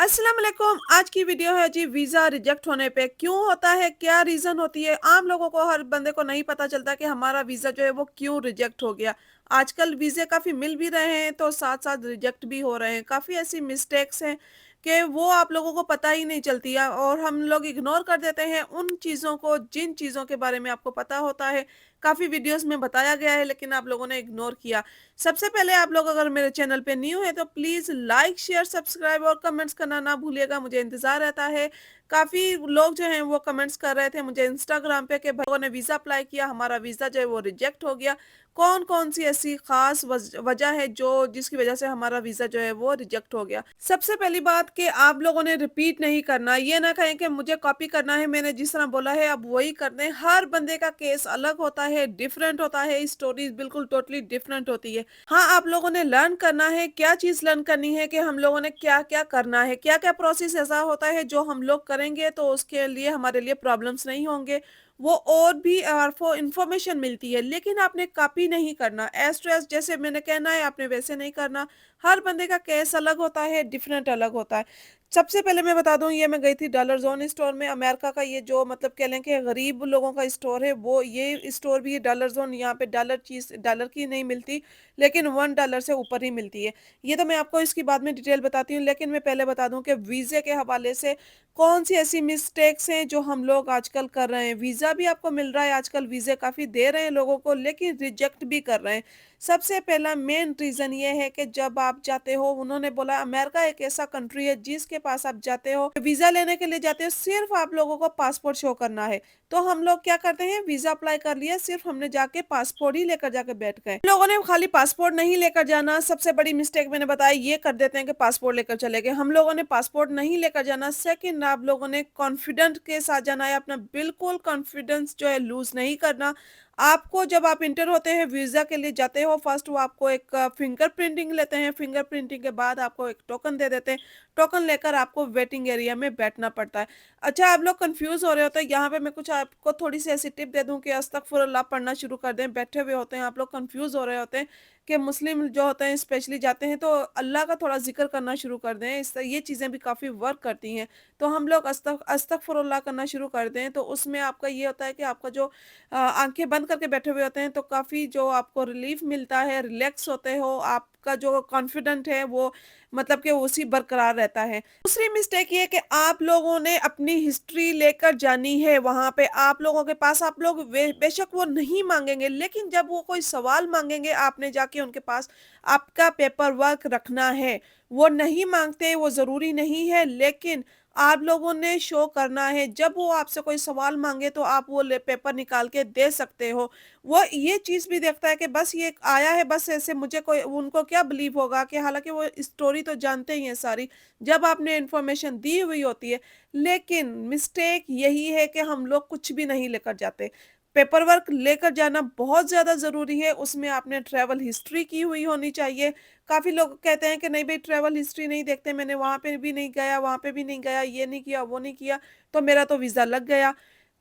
अस्सलाम वालेकुम। आज की वीडियो है जी वीज़ा रिजेक्ट होने पे क्यों होता है, क्या रीज़न होती है? आम लोगों को, हर बंदे को नहीं पता चलता कि हमारा वीज़ा जो है वो क्यों रिजेक्ट हो गया। आजकल वीज़े काफ़ी मिल भी रहे हैं तो साथ-साथ रिजेक्ट भी हो रहे हैं। काफ़ी ऐसी मिस्टेक्स हैं कि वो आप लोगों को पता ही नहीं चलती है और हम लोग इग्नोर कर देते हैं उन चीज़ों को जिन चीज़ों के बारे में आपको पता होता है। काफ़ी वीडियोज़ में बताया गया है लेकिन आप लोगों ने इग्नोर किया। सबसे पहले आप लोग अगर मेरे चैनल पे न्यू है तो प्लीज़ लाइक, शेयर, सब्सक्राइब और कमेंट्स करना ना भूलिएगा, मुझे इंतज़ार रहता है। काफ़ी लोग जो हैं वो कमेंट्स कर रहे थे मुझे इंस्टाग्राम पे कि भइयों ने वीज़ा अप्लाई किया, हमारा वीज़ा जो है वो रिजेक्ट हो गया। कौन-कौन सी ऐसी ख़ास वजह है जो जिसकी वजह से हमारा वीज़ा जो है वो रिजेक्ट हो गया। सबसे पहली बात कि आप लोगों ने रिपीट नहीं करना, ये ना कहें कि मुझे कॉपी करना है, मैंने जिस तरह बोला है अब वही कर दें। हर बंदे का केस अलग होता है, डिफरेंट होता है, स्टोरीज़ बिल्कुल टोटली डिफरेंट होती है। हाँ, आप लोगों ने लर्न करना है, क्या चीज़ लर्न करनी है कि हम लोगों ने क्या-क्या करना है, क्या-क्या प्रोसेस ऐसा होता है जो हम लोग करेंगे तो उसके लिए हमारे लिए प्रॉब्लम्स नहीं होंगे। वो और भी आपको इन्फॉर्मेशन मिलती है, लेकिन आपने कॉपी नहीं करना। एज़ टू एज़ जैसे मैंने कहना है आपने वैसे नहीं करना। हर बंदे का केस अलग होता है, डिफरेंट अलग होता है। सबसे पहले मैं बता दूँ ये मैं गई थी डॉलर ज़ोन स्टोर में, अमेरिका का ये जो मतलब कह लें कि गरीब लोगों का स्टोर है, वो ये स्टोर भी है डॉलर ज़ोन। यहाँ पे डॉलर चीज़ डॉलर की नहीं मिलती, लेकिन $1 से ऊपर ही मिलती है। ये तो मैं आपको इसकी बाद में डिटेल बताती हूँ, लेकिन मैं पहले बता दूँ कि वीज़े के हवाले से कौन-सी ऐसी मिस्टेक्स हैं जो हम लोग आजकल कर रहे हैं। वीज़ा भी आपको मिल रहा है, आजकल वीज़े काफ़ी दे रहे हैं लोगों को, लेकिन रिजेक्ट भी कर रहे हैं। सबसे पहला मेन रीज़न ये है कि जब आप जाते हो, उन्होंने बोला अमेरिका एक ऐसा कंट्री है जिसके पास आप जाते हो, वीज़ा लेने के लिए जाते हो, सिर्फ़ आप लोगों को पासपोर्ट शो करना है। तो हम लोग क्या करते हैं, वीज़ा अप्लाई कर लिया, सिर्फ़ हमने जाके पासपोर्ट ही लेकर जाके बैठ गए। लोगों ने खाली पासपोर्ट नहीं लेकर जाना, सबसे बड़ी मिस्टेक मैंने बताया, ये कर देते हैं कि पासपोर्ट लेकर चले गए। हम लोगों ने पासपोर्ट नहीं लेकर जाना। सेकंड, आप लोगों ने कॉन्फिडेंट के साथ जाना है, अपना बिल्कुल कॉन्फिडेंस जो है लूज़ नहीं करना। आपको जब आप इंटर होते हैं, वीज़ा के लिए जाते हो, फर्स्ट वो आपको एक फिंगर प्रिंटिंग लेते हैं, फिंगर प्रिंटिंग के बाद आपको एक टोकन दे देते हैं। टोकन लेकर आपको वेटिंग एरिया में बैठना पड़ता है। अच्छा, आप लोग कन्फ्यूज़ हो रहे होते हैं, यहाँ पे मैं कुछ आपको थोड़ी-सी ऐसी टिप दे दूँ कि अस्तगफुरुल्लाह पढ़ना शुरू कर दें। बैठे हुए होते हैं, आप लोग कन्फ्यूज़ हो रहे होते हैं कि मुस्लिम जो होते हैं स्पेशली जाते हैं तो अल्लाह का थोड़ा ज़िक्र करना शुरू कर दें, इस ये चीज़ें भी काफ़ी वर्क करती हैं। तो हम लोग अस्तगफुरुल्लाह करना शुरू कर दें, तो उसमें आपका ये होता है कि आपका जो आँखें बंद करके बैठे हुए होते हैं तो काफ़ी जो आपको रिलीफ़ मिलता है, रिलैक्स होते हो, आपका जो कॉन्फिडेंट है वो मतलब कि उसी बरकरार रहता है। दूसरी मिस्टेक ये है कि आप लोगों ने अपनी हिस्ट्री लेकर जानी है वहाँ पे, आप लोगों के पास आप लोग बेशक वो नहीं माँगेंगे, लेकिन जब वो कोई सवाल माँगेंगे, आपने जाके उनके पास आपका पेपर वर्क रखना है। वो नहीं माँगते, वो ज़रूरी नहीं है, लेकिन आप लोगों ने शो करना है। जब वो आपसे कोई सवाल माँगे तो आप वो ले पेपर निकाल के दे सकते हो। वो ये चीज़ भी देखता है कि बस ये आया है, बस ऐसे मुझे कोई उनको क्या बिलीव होगा कि हालाँकि वो स्टोरी तो जानते ही हैं सारी, जब आपने इन्फॉर्मेशन दी हुई होती है। लेकिन मिस्टेक यही है कि हम लोग कुछ भी नहीं लेकर जाते। पेपर वर्क लेकर जाना बहुत ज़्यादा ज़रूरी है, उसमें आपने ट्रैवल हिस्ट्री की हुई होनी चाहिए। काफ़ी लोग कहते हैं कि नहीं भई ट्रैवल हिस्ट्री नहीं देखते, मैंने वहाँ पे भी नहीं गया, वहाँ पे भी नहीं गया, ये नहीं किया, वो नहीं किया, तो मेरा तो वीज़ा लग गया।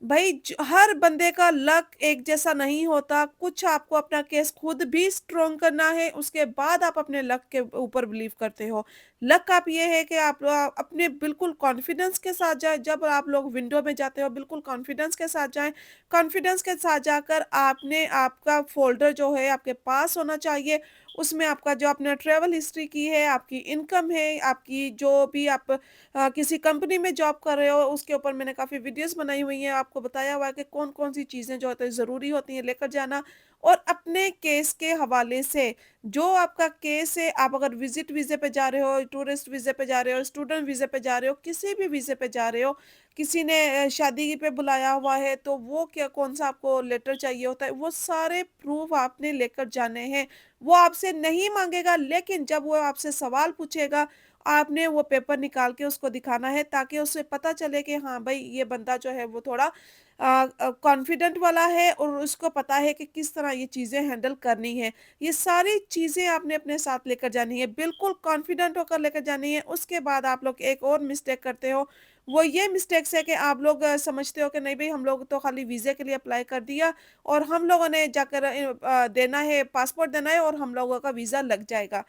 भई हर बंदे का लक एक जैसा नहीं होता, कुछ आपको अपना केस खुद भी स्ट्रॉन्ग करना है, उसके बाद आप अपने लक के ऊपर बिलीव करते हो। लक आप ये है कि आप अपने बिल्कुल कॉन्फिडेंस के साथ जाएँ, जब आप लोग विंडो में जाते हो बिल्कुल कॉन्फिडेंस के साथ जाएँ। कॉन्फिडेंस के साथ जाकर आपने आपका फ़ोल्डर जो है आपके पास होना चाहिए, उसमें आपका जो आपने ट्रैवल हिस्ट्री की है, आपकी इनकम है, आपकी जो भी आप किसी कंपनी में जॉब कर रहे हो, उसके ऊपर मैंने काफ़ी वीडियोज़ बनाई हुई हैं, आपको बताया हुआ है कि कौन-कौन सी चीज़ें जो होती हैं ज़रूरी होती हैं लेकर जाना। और अपने केस के हवाले से, जो आपका केस है, आप अगर विज़िट वीज़े पे जा रहे हो, टूरिस्ट वीज़े पे जा रहे हो, स्टूडेंट वीज़े पे जा रहे हो, किसी भी वीज़े पे जा रहे हो, किसी ने शादी पे बुलाया हुआ है, तो वो क्या कौन-सा आपको लेटर चाहिए होता है, वो सारे प्रूफ़ आपने लेकर जाने हैं। वो आपसे नहीं माँगेगा, लेकिन जब वो आपसे सवाल पूछेगा, आपने वो पेपर निकाल के उसको दिखाना है ताकि उसे पता चले कि हाँ भाई ये बंदा जो है वो थोड़ा कॉन्फिडेंट वाला है और उसको पता है कि किस तरह ये चीज़ें हैंडल करनी है। ये सारी चीज़ें आपने अपने साथ लेकर जानी है, बिल्कुल कॉन्फिडेंट होकर लेकर जानी है। उसके बाद आप लोग एक और मिस्टेक करते हो, वो ये मिस्टेक्स है कि आप लोग समझते हो कि नहीं भई हम लोग तो खाली वीज़े के लिए अप्लाई कर दिया और हम लोगों ने जाकर देना है, पासपोर्ट देना है और हम लोगों का वीज़ा लग जाएगा।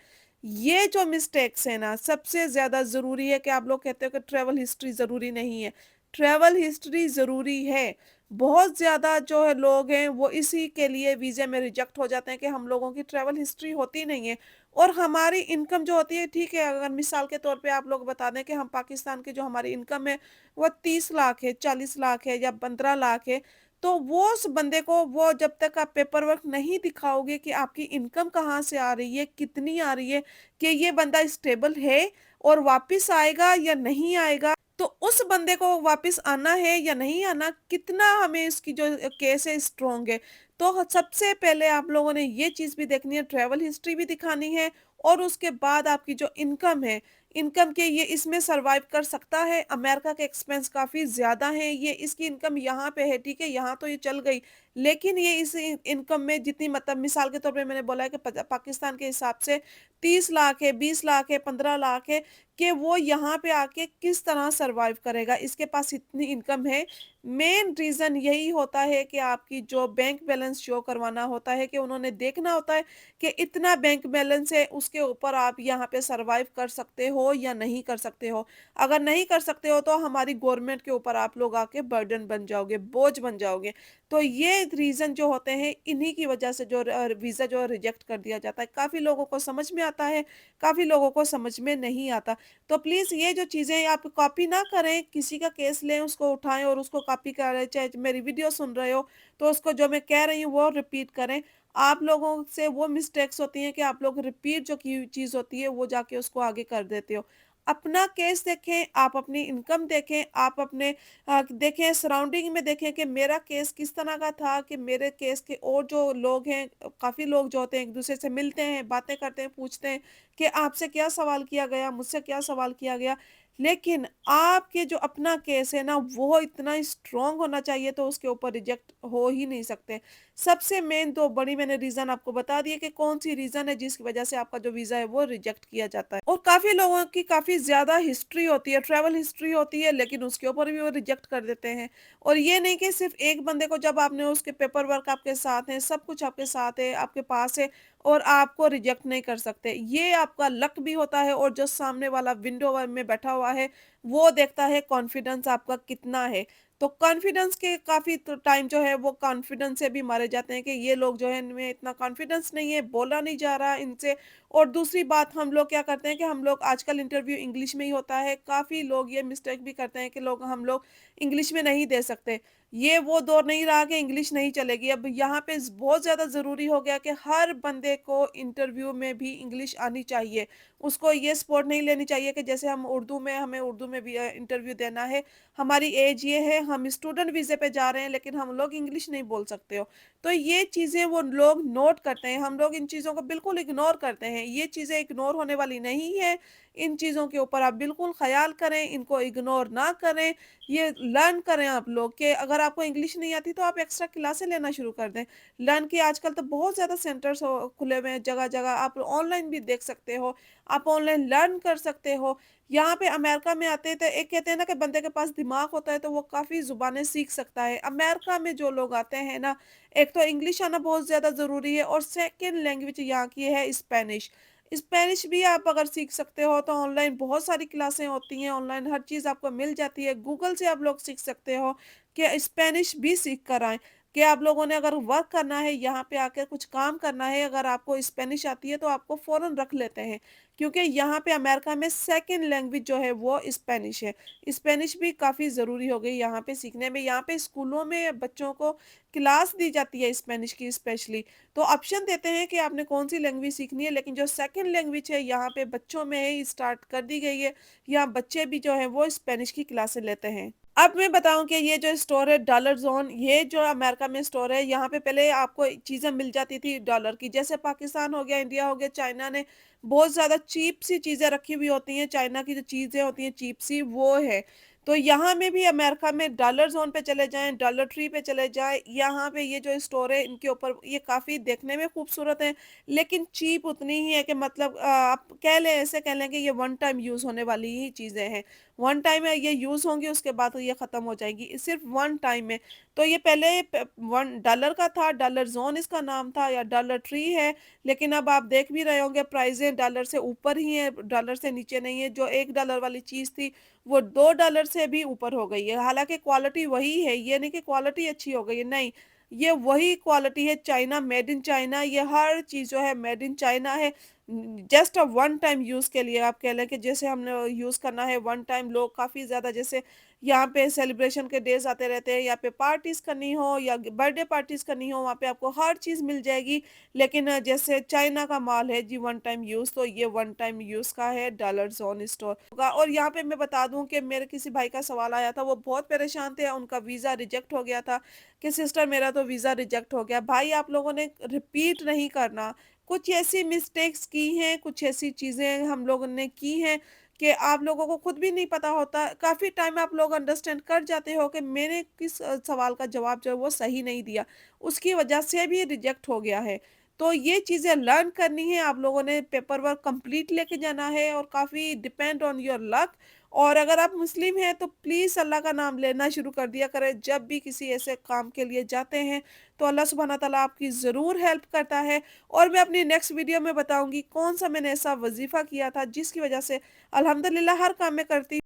ये जो मिस्टेक्स है ना, सबसे ज़्यादा ज़रूरी है कि आप लोग कहते हो कि ट्रैवल हिस्ट्री ज़रूरी नहीं है। ट्रैवल हिस्ट्री ज़रूरी है। बहुत ज़्यादा जो है लोग हैं वो इसी के लिए वीज़े में रिजेक्ट हो जाते हैं कि हम लोगों की ट्रैवल हिस्ट्री होती नहीं है और हमारी इनकम जो होती है, ठीक है, अगर मिसाल के तौर पे आप लोग बता दें कि हम पाकिस्तान की जो हमारी इनकम है वो 30 लाख है, 40 लाख है या 15 लाख है, तो वो उस बंदे को वो जब तक आप पेपर वर्क नहीं दिखाओगे कि आपकी इनकम कहाँ से आ रही है, कितनी आ रही है, कि ये बंदा स्टेबल है और वापस आएगा या नहीं आएगा, तो उस बंदे को वापस आना है या नहीं आना, कितना हमें इसकी जो केस है स्ट्रॉन्ग है। तो सबसे पहले आप लोगों ने ये चीज़ भी देखनी है, ट्रैवल हिस्ट्री भी दिखानी है और उसके बाद आपकी जो इनकम है, इनकम के ये इसमें सर्वाइव कर सकता है। अमेरिका के एक्सपेंस काफ़ी ज़्यादा हैं, ये इसकी इनकम यहाँ पे है, ठीक है, यहाँ तो ये चल गई, लेकिन ये इस इनकम में जितनी, मतलब मिसाल के तौर पे मैंने बोला है कि पाकिस्तान के हिसाब से 30 लाख है, 20 लाख है, 15 लाख है, कि वो यहाँ पे आके किस तरह सर्वाइव करेगा, इसके पास इतनी इनकम है। मेन रीज़न यही होता है कि आपकी जो बैंक बैलेंस शो करवाना होता है, कि उन्होंने देखना होता है कि इतना बैंक बैलेंस है, उसके ऊपर आप यहाँ पे सर्वाइव कर सकते हो या नहीं कर सकते हो। अगर नहीं कर सकते हो तो हमारी गवर्नमेंट के ऊपर आप लोग आके बर्डन बन जाओगे, बोझ बन जाओगे। तो ये रीज़न जो होते हैं, इन्हीं की वजह से जो वीज़ा जो रिजेक्ट कर दिया जाता है। काफ़ी लोगों को समझ में आता है, काफ़ी लोगों को समझ में नहीं आता। तो प्लीज़ ये जो चीज़ें आप कॉपी ना करें, किसी का केस लें, उसको उठाएँ और उसको कॉपी करें, चाहे मेरी वीडियो सुन रहे हो, तो उसको जो मैं कह रही हूँ वो रिपीट करें। आप लोगों से वो मिस्टेक्स होती हैं कि आप लोग रिपीट जो की चीज़ होती है, वो जाके उसको आगे कर देते हो। अपना केस देखें, आप अपनी इनकम देखें, आप अपने देखें, सराउंडिंग में देखें कि मेरा केस किस तरह का था, कि मेरे केस के और जो लोग हैं, काफ़ी लोग जो होते हैं एक-दूसरे से मिलते हैं, बातें करते हैं, पूछते हैं कि आपसे क्या सवाल किया गया, मुझसे क्या सवाल किया गया। लेकिन आपके जो अपना केस है ना, वो इतना स्ट्रॉन्ग होना चाहिए, तो उसके ऊपर रिजेक्ट हो ही नहीं सकते। सबसे मेन तो बड़ी मैंने रीज़न आपको बता दिए कि कौन-सी रीज़न है जिसकी वज़ह से आपका जो वीज़ा है वो रिजेक्ट किया जाता है। और काफ़ी लोगों की काफ़ी ज़्यादा हिस्ट्री होती है, ट्रैवल हिस्ट्री होती है, लेकिन उसके ऊपर भी वो रिजेक्ट कर देते हैं। और ये नहीं कि सिर्फ़ एक बंदे को, जब आपने उसके पेपर वर्क आपके साथ हैं, सब कुछ आपके साथ है, आपके पास है और आपको रिजेक्ट नहीं कर सकते। ये आपका लक भी होता है और जो सामने वाला विंडो में बैठा हुआ है, वो देखता है कॉन्फिडेंस आपका कितना है। तो कॉन्फिडेंस के काफ़ी तो टाइम जो है वो कॉन्फिडेंस से भी मारे जाते हैं कि ये लोग जो है, इनमें इतना कॉन्फिडेंस नहीं है, बोला नहीं जा रहा इनसे। और दूसरी बात, हम लोग क्या करते हैं कि हम लोग आजकल इंटरव्यू इंग्लिश में ही होता है। काफ़ी लोग ये मिस्टेक भी करते हैं कि हम लोग इंग्लिश में नहीं दे सकते। ये वो दौर नहीं रहा कि इंग्लिश नहीं चलेगी। अब यहाँ पे बहुत ज़्यादा ज़रूरी हो गया कि हर बंदे को इंटरव्यू में भी इंग्लिश आनी चाहिए। उसको ये सपोर्ट नहीं लेनी चाहिए कि जैसे हम उर्दू में, हमें उर्दू में भी इंटरव्यू देना है, हमारी एज ये है, हम स्टूडेंट वीज़े पे जा रहे हैं, लेकिन हम लोग इंग्लिश नहीं बोल सकते हो। तो ये चीज़ें वो लोग नोट करते हैं, हम लोग इन चीज़ों को बिल्कुल इग्नोर करते हैं। ये चीज़ें इग्नोर होने वाली नहीं है, इन चीज़ों के ऊपर आप बिल्कुल ख़याल करें, इनको इग्नोर ना करें। ये लर्न करें आप लोग, कि अगर आपको इंग्लिश नहीं आती तो आप एक्स्ट्रा क्लासें लेना शुरू कर दें। लर्न की आजकल तो बहुत ज़्यादा सेंटर्स खुले हुए हैं, जगह-जगह आप ऑनलाइन भी देख सकते हो, आप ऑनलाइन लर्न कर सकते हो। यहाँ पे अमेरिका में आते हैं तो एक कहते हैं ना कि बंदे के पास दिमाग होता है तो वो काफ़ी ज़ुबानें सीख सकता है। अमेरिका में जो लोग आते हैं ना, एक तो इंग्लिश आना बहुत ज़्यादा ज़रूरी है और सेकंड लैंग्वेज यहाँ की है स्पेनिश। स्पेनिश भी आप अगर सीख सकते हो तो ऑनलाइन बहुत सारी क्लासें होती हैं, ऑनलाइन हर चीज़ आपको मिल जाती है, गूगल से आप लोग सीख सकते हो कि स्पेनिश भी सीख कर आएँ। कि आप लोगों ने अगर वर्क करना है, यहाँ पे आके कुछ काम करना है, अगर आपको स्पेनिश आती है तो आपको फ़ौरन रख लेते हैं। क्योंकि यहाँ पे अमेरिका में सेकंड लैंग्वेज जो है वो स्पेनिश है। स्पेनिश भी काफ़ी ज़रूरी हो गई यहाँ पे सीखने में। यहाँ पे स्कूलों में बच्चों को क्लास दी जाती है स्पेनिश की स्पेशली। तो ऑप्शन देते हैं कि आपने कौन-सी लैंग्वेज सीखनी है, लेकिन जो सेकंड लैंग्वेज है यहाँ पे बच्चों में ही स्टार्ट कर दी गई है। यहाँ बच्चे भी जो हैं वो स्पेनिश की क्लासें लेते हैं। अब मैं बताऊँ कि ये जो स्टोर है डॉलर ज़ोन, ये जो अमेरिका में स्टोर है, यहाँ पे पहले आपको चीज़ें मिल जाती थी डॉलर की। जैसे पाकिस्तान हो गया, इंडिया हो गया, चाइना ने बहुत ज़्यादा चीप सी चीज़ें रखी हुई होती हैं, चाइना की जो चीज़ें होती हैं चीप सी, वो है। तो यहाँ में भी अमेरिका में डॉलर ज़ोन पे चले जाएँ, डॉलर ट्री पे चले जाएँ, यहाँ पे ये जो स्टोर है इनके ऊपर ये काफ़ी देखने में खूबसूरत है, लेकिन चीप उतनी ही है कि मतलब आप कह लें, ऐसे कह लें कि ये वन टाइम यूज़ होने वाली ही चीज़ें हैं। वन टाइम है, ये यूज़ होंगी, उसके बाद तो ये ख़त्म हो जाएँगी, सिर्फ़ वन टाइम में। तो ये पहले $1 का था, डॉलर ज़ोन इसका नाम था या डॉलर ट्री है, लेकिन अब आप देख भी रहे होंगे प्राइज़ें डॉलर से ऊपर ही हैं, डॉलर से नीचे नहीं है। जो $1 वाली चीज़ थी, वो $2 से भी ऊपर हो गई है। हालाँकि क्वालिटी वही है, ये नहीं कि क्वालिटी अच्छी हो गई है, नहीं, ये वही क्वालिटी है, चाइना, मेड इन चाइना, ये हर चीज़ जो है मेड इन चाइना है। जस्ट वन टाइम यूज़ के लिए आप कह लें कि जैसे हमने यूज़ करना है वन टाइम, लोग काफ़ी ज़्यादा जैसे यहाँ पे सेलिब्रेशन के डेज़ आते रहते हैं, यहाँ पे पार्टीज़ करनी हो या बर्थडे पार्टीज़ करनी हो, वहाँ पे आपको हर चीज़ मिल जाएगी। लेकिन जैसे चाइना का माल है जी वन टाइम यूज़, तो ये वन टाइम यूज़ का है, डॉलर ज़ोन स्टोर होगा। और यहाँ पे मैं बता दूँ कि मेरे किसी भाई का सवाल आया था, वो बहुत परेशान थे, उनका वीज़ा रिजेक्ट हो गया था कि सिस्टर मेरा तो वीज़ा रिजेक्ट हो गया। भाई आप लोगों ने रिपीट नहीं करना, कुछ ऐसी मिस्टेक्स की हैं, कुछ ऐसी चीज़ें हम लोगों ने की हैं कि आप लोगों को खुद भी नहीं पता होता। काफ़ी टाइम आप लोग अंडरस्टैंड कर जाते हो कि मैंने किस सवाल का जवाब जो है वो सही नहीं दिया, उसकी वजह से भी रिजेक्ट हो गया है। तो ये चीज़ें लर्न करनी है, आप लोगों ने पेपर वर्क कंप्लीट लेके जाना है और काफ़ी डिपेंड ऑन योर लक। और अगर आप मुस्लिम हैं तो प्लीज़ अल्लाह का नाम लेना शुरू कर दिया करें, जब भी किसी ऐसे काम के लिए जाते हैं, तो अल्लाह सुब्हाना तआला आपकी ज़रूर हेल्प करता है। और मैं अपनी नेक्स्ट वीडियो में बताऊँगी कौन-सा मैंने ऐसा वज़ीफ़ा किया था जिसकी वज़ह से अल्हम्दुलिल्लाह हर काम में करती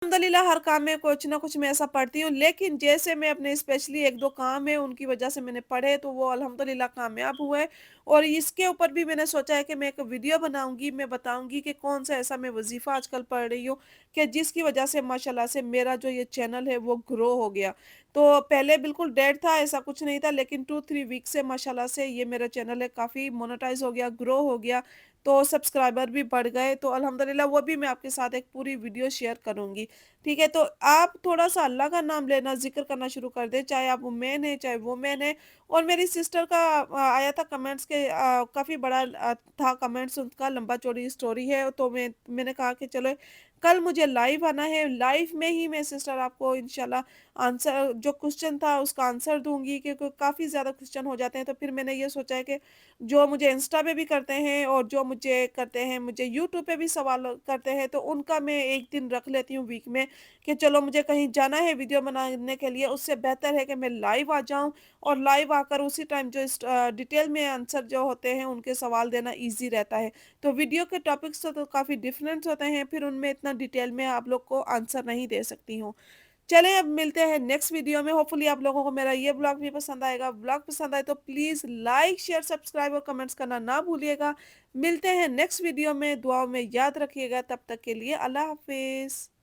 अल्हम्दुलिल्लाह हर काम में कुछ ना कुछ मैं ऐसा पढ़ती हूँ, लेकिन जैसे मैं अपने स्पेशली 1-2 काम है उनकी वज़ह से मैंने पढ़े तो वो अल्हम्दुलिल्लाह कामयाब हुए। और इसके ऊपर भी मैंने सोचा है कि मैं एक वीडियो बनाऊँगी, मैं बताऊँगी कि कौन-सा ऐसा मैं वज़ीफ़ा आजकल पढ़ रही हूँ कि जिसकी वज़ह से माशाल्लाह से मेरा जो ये चैनल है वो ग्रो हो गया। तो पहले बिल्कुल डेड था, ऐसा कुछ नहीं था, लेकिन 2-3 वीक से माशाल्लाह से ये मेरा चैनल है काफ़ी मोनेटाइज़ हो गया, ग्रो हो गया, तो सब्सक्राइबर भी बढ़ गए, तो अल्हम्दुलिल्लाह वो भी मैं आपके साथ एक पूरी वीडियो शेयर करूँगी। ठीक है? तो आप थोड़ा-सा अल्लाह का नाम लेना, ज़िक्र करना शुरू कर दें, चाहे आप मेन हैं, चाहे वुमेन हैं। और मेरी सिस्टर का आया था कमेंट्स के काफ़ी बड़ा था कमेंट्स उनका, लंबा-चौड़ी स्टोरी है, तो मैंने कहा कि चलो कल मुझे लाइव आना है, लाइव में ही मैं सिस्टर आपको इंशाल्लाह आंसर जो क्वेश्चन था उसका आंसर दूँगी, क्योंकि काफ़ी ज़्यादा क्वेश्चन हो जाते हैं, तो फिर मैंने ये सोचा है कि जो मुझे इंस्टा पे भी करते हैं और जो मुझे करते हैं, मुझे यूट्यूब पे भी सवाल करते हैं, तो उनका मैं एक दिन रख लेती हूँ वीक में कि चलो मुझे कहीं जाना है वीडियो बनाने के लिए, उससे बेहतर है कि मैं लाइव आ जाऊँ और लाइव आकर उसी टाइम जो डिटेल में आंसर जो होते हैं उनके सवाल देना ईज़ी रहता है। तो वीडियो के टॉपिक्स तो काफ़ी डिफरेंट होते हैं, फिर उनमें इतना डिटेल में आप लोग को आंसर नहीं दे सकती हूँ। चलें अब मिलते हैं नेक्स्ट वीडियो में, होपफुली आप लोगों को मेरा ये ब्लॉग भी पसंद आएगा। ब्लॉग पसंद आए तो प्लीज़ लाइक, शेयर, सब्सक्राइब और कमेंट्स करना ना भूलिएगा। मिलते हैं नेक्स्ट वीडियो में, दुआओं में याद रखिएगा, तब तक के लिए अल्लाह हाफ़िज़।